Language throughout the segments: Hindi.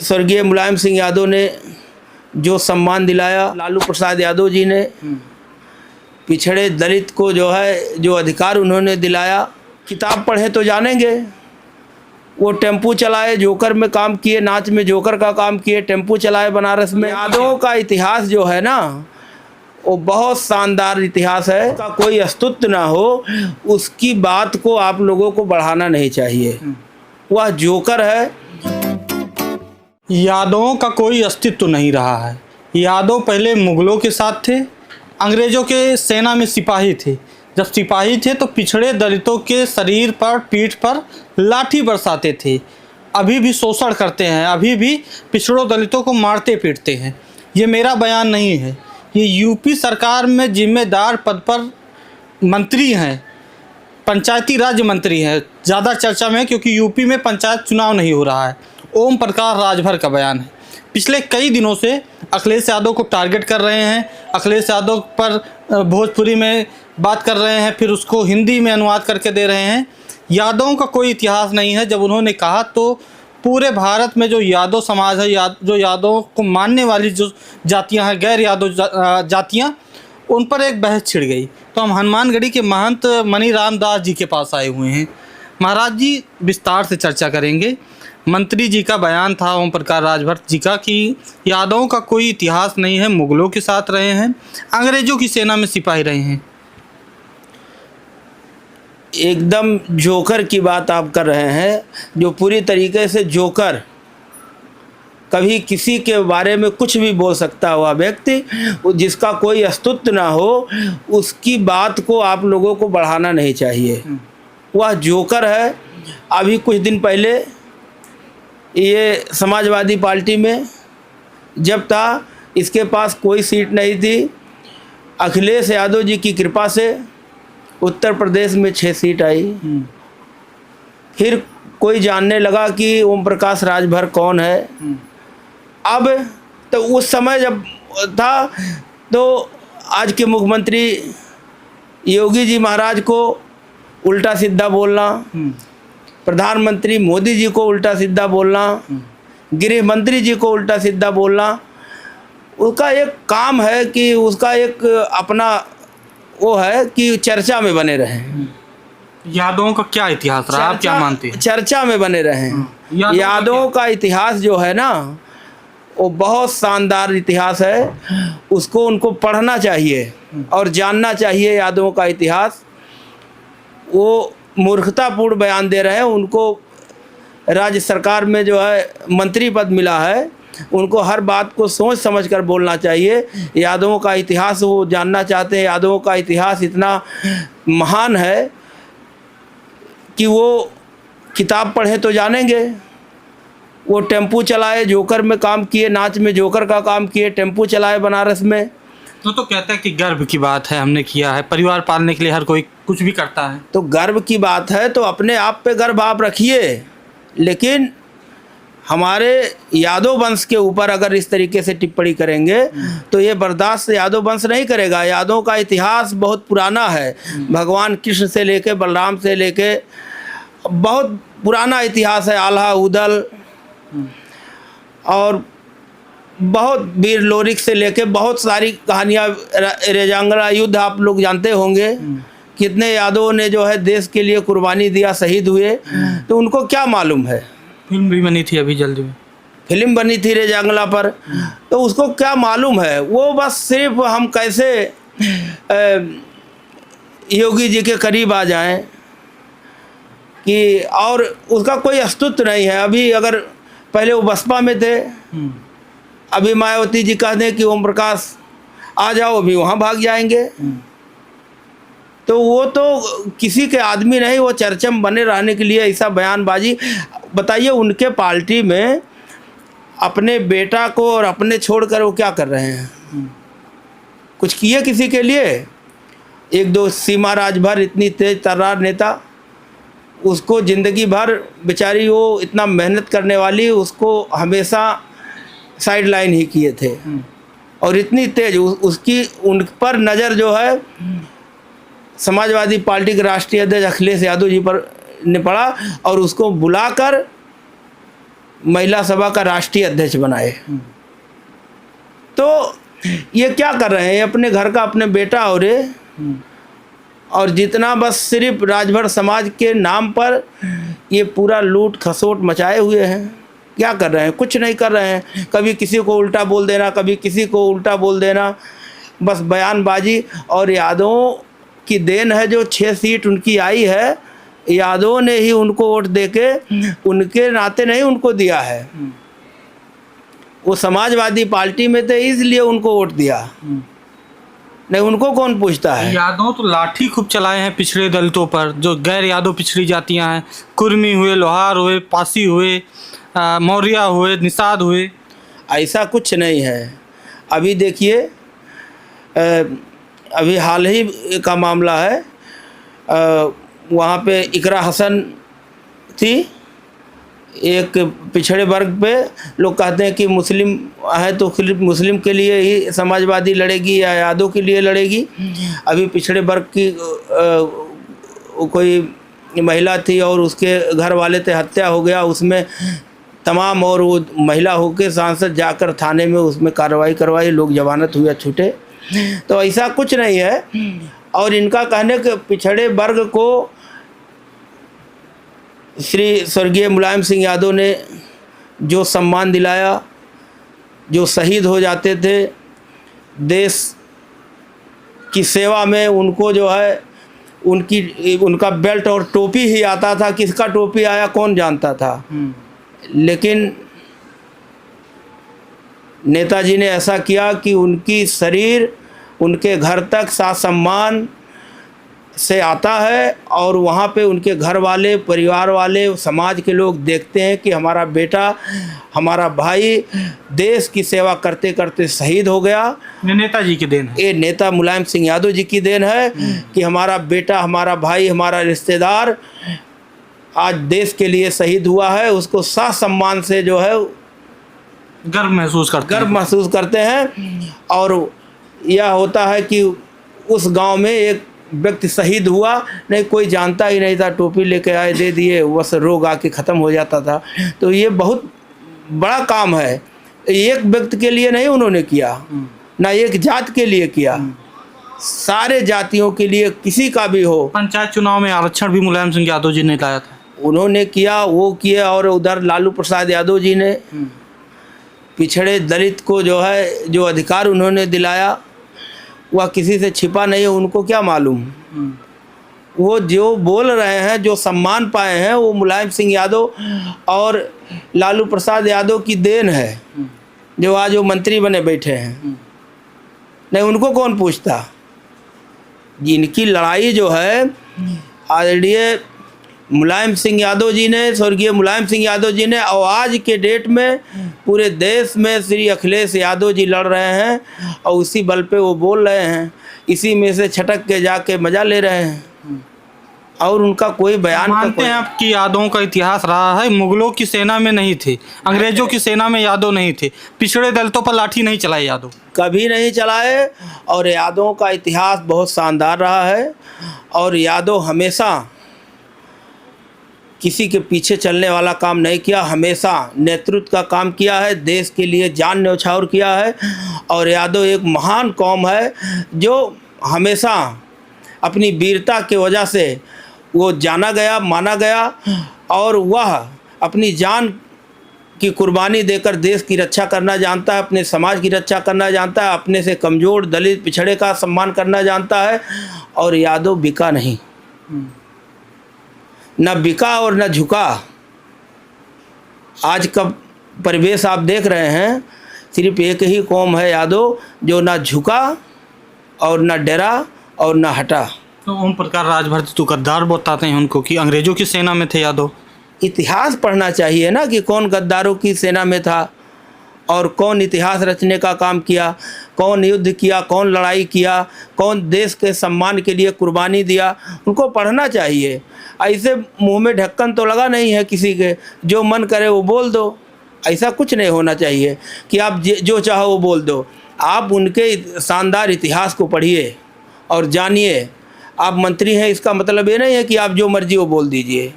स्वर्गीय मुलायम सिंह यादव ने जो सम्मान दिलाया, लालू प्रसाद यादव जी ने पिछड़े दलित को जो अधिकार उन्होंने दिलाया, किताब पढ़े तो जानेंगे। वो टेम्पू चलाए, जोकर में काम किए, नाच में जोकर का काम किए, टेम्पू चलाए बनारस में। यादवों का इतिहास जो है ना, वो बहुत शानदार इतिहास है। का कोई अस्तित्व ना हो, उसकी बात को आप लोगों को बढ़ाना नहीं चाहिए। वह जोकर है। यादवों का कोई अस्तित्व नहीं रहा है। यादव पहले मुगलों के साथ थे, अंग्रेज़ों के सेना में सिपाही थे। जब सिपाही थे तो पिछड़े दलितों के शरीर पर, पीठ पर लाठी बरसाते थे। अभी भी शोषण करते हैं, अभी भी पिछड़ों दलितों को मारते पीटते हैं। ये मेरा बयान नहीं है, ये यूपी सरकार में जिम्मेदार पद पर मंत्री हैं, पंचायती राज मंत्री हैं, ज़्यादा चर्चा में क्योंकि यूपी में पंचायत चुनाव नहीं हो रहा है। ओम प्रकाश राजभर का बयान है। पिछले कई दिनों से अखिलेश यादव को टारगेट कर रहे हैं, अखिलेश यादव पर भोजपुरी में बात कर रहे हैं, फिर उसको हिंदी में अनुवाद करके दे रहे हैं। यादवों का कोई इतिहास नहीं है। जब उन्होंने कहा तो पूरे भारत में जो यादव समाज है, जो यादव को मानने वाली जो जातियां हैं, गैर यादव जातियां, उन पर एक बहस छिड़ गई। तो हम हनुमानगढ़ी के महंत मनी रामदास जी के पास आए हुए हैं। महाराज जी, विस्तार से चर्चा करेंगे। मंत्री जी का बयान था, ओम प्रकाश राजभर जी का, कि यादवों का कोई इतिहास नहीं है, मुगलों के साथ रहे हैं, अंग्रेजों की सेना में सिपाही रहे हैं। एकदम जोकर की बात आप कर रहे हैं, जो पूरी तरीके से जोकर, कभी किसी के बारे में कुछ भी बोल सकता हुआ व्यक्ति, जिसका कोई अस्तित्व ना हो, उसकी बात को आप लोगों को बढ़ाना नहीं चाहिए। वह जोकर है। अभी कुछ दिन पहले ये समाजवादी पार्टी में जब था, इसके पास कोई सीट नहीं थी। अखिलेश यादव जी की कृपा से उत्तर प्रदेश में 6 सीट आई। फिर कोई जानने लगा कि ओम प्रकाश राजभर कौन है। अब तो उस समय जब था तो आज के मुख्यमंत्री योगी जी महाराज को उल्टा सीधा बोलना, प्रधानमंत्री मोदी जी को उल्टा सीधा बोलना, गृह मंत्री जी को उल्टा सीधा बोलना, उसका एक काम है कि उसका एक अपना वो है कि चर्चा में बने रहें। यादवों का क्या इतिहास रहा, आप क्या मानते हैं? चर्चा में बने रहें। यादवों का इतिहास जो है ना, वो बहुत शानदार इतिहास है। उसको उनको पढ़ना चाहिए और जानना चाहिए यादवों का इतिहास। वो मूर्खतापूर्ण बयान दे रहे हैं। उनको राज्य सरकार में जो है मंत्री पद मिला है, उनको हर बात को सोच समझ कर बोलना चाहिए। यादवों का इतिहास वो जानना चाहते हैं। यादवों का इतिहास इतना महान है कि वो किताब पढ़े तो जानेंगे। वो टेम्पू चलाए, जोकर में काम किए, नाच में जोकर का काम किए, टेम्पू चलाए बनारस में। तो कहते हैं कि गर्व की बात है, हमने किया है। परिवार पालने के लिए हर कोई कुछ भी करता है। तो गर्व की बात है तो अपने आप पे गर्व आप रखिए, लेकिन हमारे यादव वंश के ऊपर अगर इस तरीके से टिप्पणी करेंगे तो ये बर्दाश्त यादव वंश नहीं करेगा। यादव का इतिहास बहुत पुराना है। भगवान कृष्ण से लेके बलराम से लेके बहुत पुराना इतिहास है। आल्हा उदल और बहुत वीर लोरिक से लेके बहुत सारी कहानियाँ, रेजांगला युद्ध आप लोग जानते होंगे। कितने यादवों ने जो है देश के लिए कुर्बानी दिया, शहीद हुए। तो उनको क्या मालूम है। फिल्म भी बनी थी अभी जल्दी में, फिल्म बनी थी रेजांगला पर। तो उसको क्या मालूम है। वो बस सिर्फ हम कैसे योगी जी के करीब आ जाएं कि, और उसका कोई अस्तित्व नहीं है। अभी अगर पहले वो बसपा में थे, अभी मायावती जी कह दें कि ओम प्रकाश आ जाओ, अभी वहाँ भाग जाएंगे। तो वो तो किसी के आदमी नहीं, वो चर्चा में बने रहने के लिए ऐसा बयानबाजी। बताइए, उनके पार्टी में अपने बेटा को और अपने छोड़कर वो क्या कर रहे हैं? कुछ किए किसी के लिए? एक दो सीमा राजभर इतनी तेज तर्रार नेता, उसको ज़िंदगी भर बेचारी वो इतना मेहनत करने वाली, उसको हमेशा साइड लाइन ही किए थे। और इतनी तेज उसकी उन पर नज़र जो है समाजवादी पार्टी के राष्ट्रीय अध्यक्ष अखिलेश यादव जी पर ने पड़ा, और उसको बुलाकर महिला सभा का राष्ट्रीय अध्यक्ष बनाए। तो ये क्या कर रहे हैं, अपने घर का अपने बेटा और जितना बस सिर्फ राजभर समाज के नाम पर ये पूरा लूट खसोट मचाए हुए हैं। क्या कर रहे हैं, कुछ नहीं कर रहे हैं। कभी किसी को उल्टा बोल देना, कभी किसी को उल्टा बोल देना, बस बयानबाजी। और यादवों की देन है जो 6 सीट उनकी आई है, यादवों ने ही उनको वोट देके उनके नाते नहीं उनको दिया है। वो समाजवादी पार्टी में थे इसलिए उनको वोट दिया, नहीं उनको कौन पूछता है। यादव तो लाठी खूब चलाए हैं पिछड़े दलितों पर, जो गैर यादव पिछड़ी जातियां हैं, कुर्मी हुए, लोहार हुए, पासी हुए, मौर्य हुए, निषाद हुए। ऐसा कुछ नहीं है। अभी देखिए, अभी हाल ही का मामला है, वहाँ पे इकरा हसन थी, एक पिछड़े वर्ग पे लोग कहते हैं कि मुस्लिम है तो सिर्फ मुस्लिम के लिए ही समाजवादी लड़ेगी या यादव के लिए लड़ेगी। अभी पिछड़े वर्ग की कोई महिला थी और उसके घर वाले थे, हत्या हो गया उसमें तमाम, और वो महिला होकर सांसद जाकर थाने में उसमें कार्रवाई करवाई, लोग जमानत हुए छूटे। तो ऐसा कुछ नहीं है। और इनका कहने कि पिछड़े वर्ग को श्री स्वर्गीय मुलायम सिंह यादव ने जो सम्मान दिलाया, जो शहीद हो जाते थे देश की सेवा में, उनको जो है उनका बेल्ट और टोपी ही आता था। किसका टोपी आया कौन जानता था। लेकिन नेताजी ने ऐसा किया कि उनकी शरीर उनके घर तक साथ सम्मान से आता है, और वहाँ पे उनके घर वाले, परिवार वाले, समाज के लोग देखते हैं कि हमारा बेटा, हमारा भाई देश की सेवा करते करते शहीद हो गया। नेताजी की देन है, ये नेता मुलायम सिंह यादव जी की देन है कि हमारा बेटा, हमारा भाई, हमारा रिश्तेदार आज देश के लिए शहीद हुआ है। उसको साथ सम्मान से जो है गर्व महसूस करते हैं। और यह होता है कि उस गांव में एक व्यक्ति शहीद हुआ, नहीं कोई जानता ही नहीं था, टोपी लेके आए दे दिए, बस रोग आके ख़त्म हो जाता था। तो ये बहुत बड़ा काम है। एक व्यक्ति के लिए नहीं उन्होंने किया, ना एक जात के लिए किया, सारे जातियों के लिए, किसी का भी हो। पंचायत चुनाव में आरक्षण भी मुलायम सिंह यादव जी ने लाया था, उन्होंने किया, वो किया। और उधर लालू प्रसाद यादव जी ने पिछड़े दलित को जो है जो अधिकार उन्होंने दिलाया, वह किसी से छिपा नहीं है। उनको क्या मालूम, वो जो बोल रहे हैं, जो सम्मान पाए हैं, वो मुलायम सिंह यादव और लालू प्रसाद यादव की देन है, जो आज वो मंत्री बने बैठे हैं। नहीं उनको कौन पूछता। जिनकी लड़ाई जो है आदरणीय मुलायम सिंह यादव जी ने, स्वर्गीय मुलायम सिंह यादव जी ने, और आज के डेट में पूरे देश में श्री अखिलेश यादव जी लड़ रहे हैं, और उसी बल पे वो बोल रहे हैं, इसी में से छटक के जाके मजा ले रहे हैं। और उनका कोई बयान मानते हैं आप कि यादवों का इतिहास रहा है, मुगलों की सेना में नहीं थे, अंग्रेजों की सेना में यादव नहीं थे, पिछड़े दलितों पर लाठी नहीं चलाए यादव, कभी नहीं चलाए। और यादवों का इतिहास बहुत शानदार रहा है। और यादव हमेशा किसी के पीछे चलने वाला काम नहीं किया, हमेशा नेतृत्व का काम किया है, देश के लिए जान न्यौछावर किया है। और यादव एक महान कौम है जो हमेशा अपनी वीरता की वजह से वो जाना गया, माना गया, और वह अपनी जान की कुर्बानी देकर देश की रक्षा करना जानता है, अपने समाज की रक्षा करना जानता है, अपने से कमज़ोर दलित पिछड़े का सम्मान करना जानता है। और यादव बिका नहीं, न बिका और न झुका। आज का परिवेश आप देख रहे हैं, सिर्फ एक ही कौम है यादव जो ना झुका और ना डरा और ना हटा। तो ओम प्रकाश राजभर तो गद्दार बताते हैं उनको कि अंग्रेजों की सेना में थे यादव। इतिहास पढ़ना चाहिए ना कि कौन गद्दारों की सेना में था और कौन इतिहास रचने का काम किया, कौन युद्ध किया, कौन लड़ाई किया, कौन देश के सम्मान के लिए कुर्बानी दिया, उनको पढ़ना चाहिए। ऐसे मुंह में ढक्कन तो लगा नहीं है किसी के, जो मन करे वो बोल दो। ऐसा कुछ नहीं होना चाहिए कि आप जो चाहो वो बोल दो। आप उनके शानदार इतिहास को पढ़िए और जानिए। आप मंत्री हैं इसका मतलब ये नहीं है कि आप जो मर्जी वो बोल दीजिए।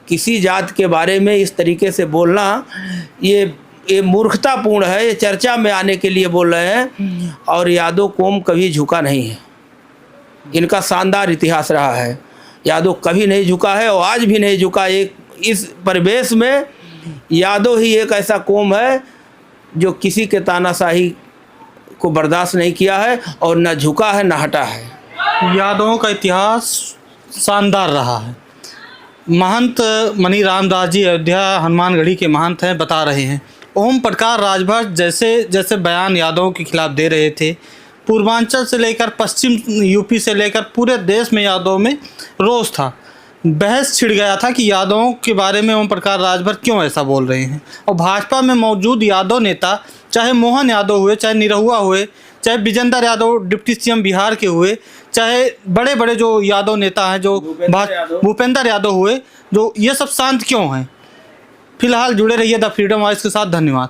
किसी जात के बारे में इस तरीके से बोलना ये मूर्खतापूर्ण है। ये चर्चा में आने के लिए बोल रहे हैं। और यादव कौम कभी झुका नहीं है, इनका शानदार इतिहास रहा है। यादव कभी नहीं झुका है और आज भी नहीं झुका। एक इस परिवेश में यादव ही एक ऐसा कौम है जो किसी के तानाशाही को बर्दाश्त नहीं किया है और न झुका है न हटा है। यादवों का इतिहास शानदार रहा है। महंत मनी रामदास जी अयोध्या हनुमानगढ़ी के महंत हैं, बता रहे हैं ओम प्रकाश राजभर जैसे बयान यादवों के खिलाफ दे रहे थे। पूर्वांचल से लेकर पश्चिम यूपी से लेकर पूरे देश में यादवों में रोष था। बहस छिड़ गया था कि यादवों के बारे में ओम प्रकाश राजभर क्यों ऐसा बोल रहे हैं। और भाजपा में मौजूद यादव नेता, चाहे मोहन यादव हुए, चाहे निरहुआ हुए, चाहे विजेंद्र यादव डिप्टी सीएम बिहार के हुए, चाहे बड़े बड़े जो यादव नेता हैं, जो भूपेंद्र यादव हुए, जो ये सब शांत क्यों हैं। फिलहाल जुड़े रहिए द फ्रीडम वॉइस के साथ। धन्यवाद।